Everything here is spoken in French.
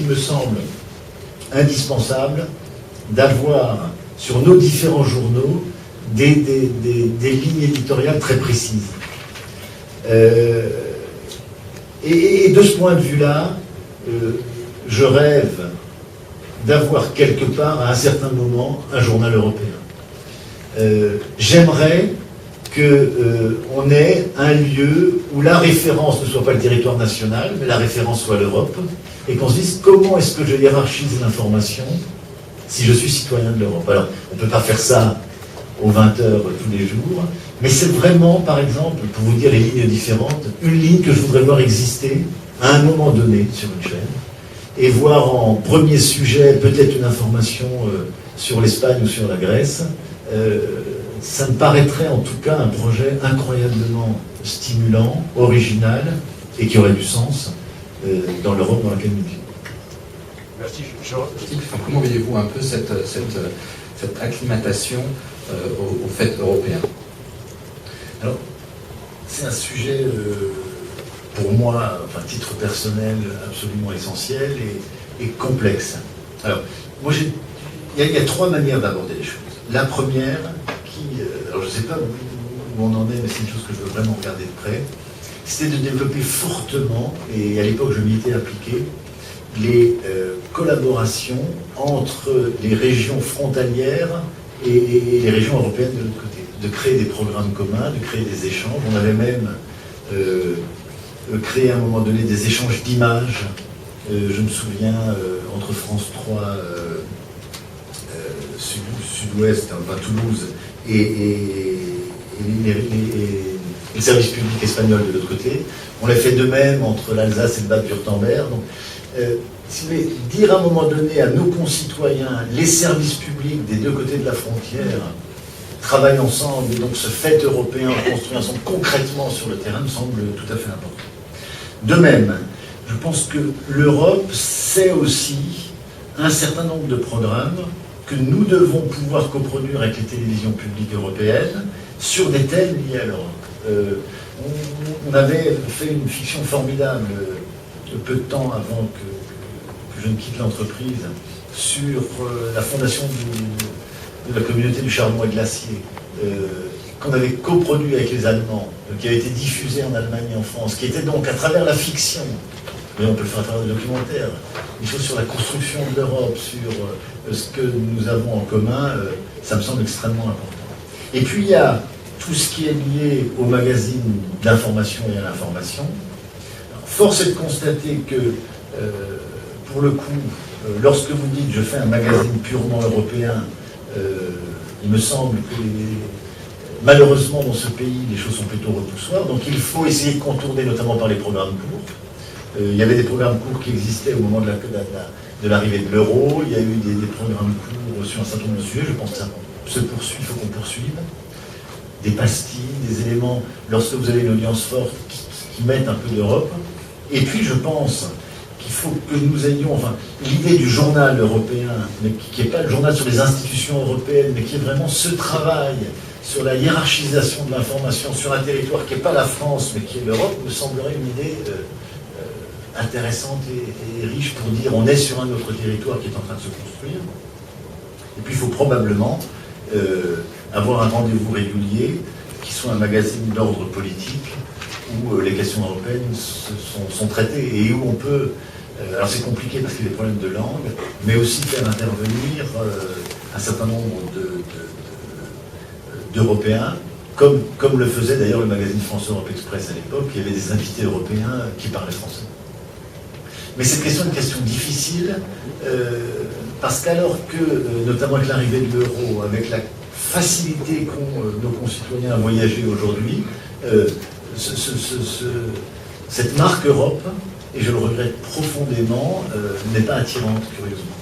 qu'il me semble indispensable d'avoir sur nos différents journaux des lignes éditoriales très précises. Et de ce point de vue-là, je rêve d'avoir quelque part, à un certain moment, un journal européen. J'aimerais qu'on ait un lieu où la référence ne soit pas le territoire national, mais la référence soit l'Europe, et qu'on se dise comment est-ce que je hiérarchise l'information si je suis citoyen de l'Europe. Alors, on ne peut pas faire ça aux 20 heures tous les jours, mais c'est vraiment, par exemple, pour vous dire les lignes différentes, une ligne que je voudrais voir exister à un moment donné sur une chaîne, et voir en premier sujet peut-être une information sur l'Espagne ou sur la Grèce. Ça me paraîtrait en tout cas un projet incroyablement stimulant, original, et qui aurait du sens dans l'Europe dans laquelle nous vivons. Merci. Comment voyez-vous un peu cette acclimatation aux faits européens? Alors, c'est un sujet, pour moi, enfin, titre personnel, absolument essentiel et complexe. Alors, moi, il y a trois manières d'aborder les choses. La première, alors je ne sais pas où on en est, mais c'est une chose que je veux vraiment regarder de près, c'est de développer fortement, et à l'époque je m'y étais appliqué, les collaborations entre les régions frontalières et les régions européennes de l'autre côté. De créer des programmes communs, de créer des échanges. On avait même créé à un moment donné des échanges d'images. Je me souviens, entre France 3, Sud-Ouest, enfin Toulouse, et le service public espagnol de l'autre côté. On l'a fait de même entre l'Alsace et le Bade-Wurtemberg. Donc, si vous voulez, dire à un moment donné à nos concitoyens, les services publics des deux côtés de la frontière travaillent ensemble, et donc ce fait européen construit ensemble concrètement sur le terrain me semble tout à fait important. De même, je pense que l'Europe, c'est aussi un certain nombre de programmes que nous devons pouvoir coproduire avec les télévisions publiques européennes sur des thèmes liés à l'Europe. On avait fait une fiction formidable peu de temps avant que je ne quitte l'entreprise sur la fondation de la communauté du charbon et de l'acier, qu'on avait coproduit avec les Allemands, qui avait été diffusée en Allemagne et en France, qui était donc à travers la fiction, mais on peut le faire à travers des documentaires, des choses sur la construction de l'Europe, sur ce que nous avons en commun, ça me semble extrêmement important. Et puis il y a tout ce qui est lié au magazine d'information et à l'information. Force est de constater que, pour le coup, lorsque vous dites je fais un magazine purement européen, il me semble que malheureusement dans ce pays les choses sont plutôt repoussoires, donc il faut essayer de contourner notamment par les programmes courts. Il y avait des programmes courts qui existaient au moment de l'arrivée de l'euro, il y a eu des programmes courts sur un certain nombre de sujets, je pense que ça se poursuit, il faut qu'on poursuive. Des pastilles, des éléments, lorsque vous avez une audience forte qui mettent un peu d'Europe. Et puis je pense qu'il faut que nous ayons, enfin, l'idée du journal européen, mais qui n'est pas le journal sur les institutions européennes, mais qui est vraiment ce travail sur la hiérarchisation de l'information sur un territoire qui n'est pas la France, mais qui est l'Europe, me semblerait une idée intéressante et riche pour dire on est sur un autre territoire qui est en train de se construire. Et puis il faut probablement avoir un rendez-vous régulier qui soit un magazine d'ordre politique où les questions européennes sont traitées et où on peut, alors c'est compliqué parce qu'il y a des problèmes de langue, mais aussi faire intervenir un certain nombre d'Européens, comme le faisait d'ailleurs le magazine France-Europe Express à l'époque. Il y avait des invités européens qui parlaient français. Mais cette question est une question difficile, parce qu'alors que, notamment avec l'arrivée de l'euro, avec la facilité qu'ont nos concitoyens à voyager aujourd'hui, cette marque Europe, et je le regrette profondément, n'est pas attirante, curieusement.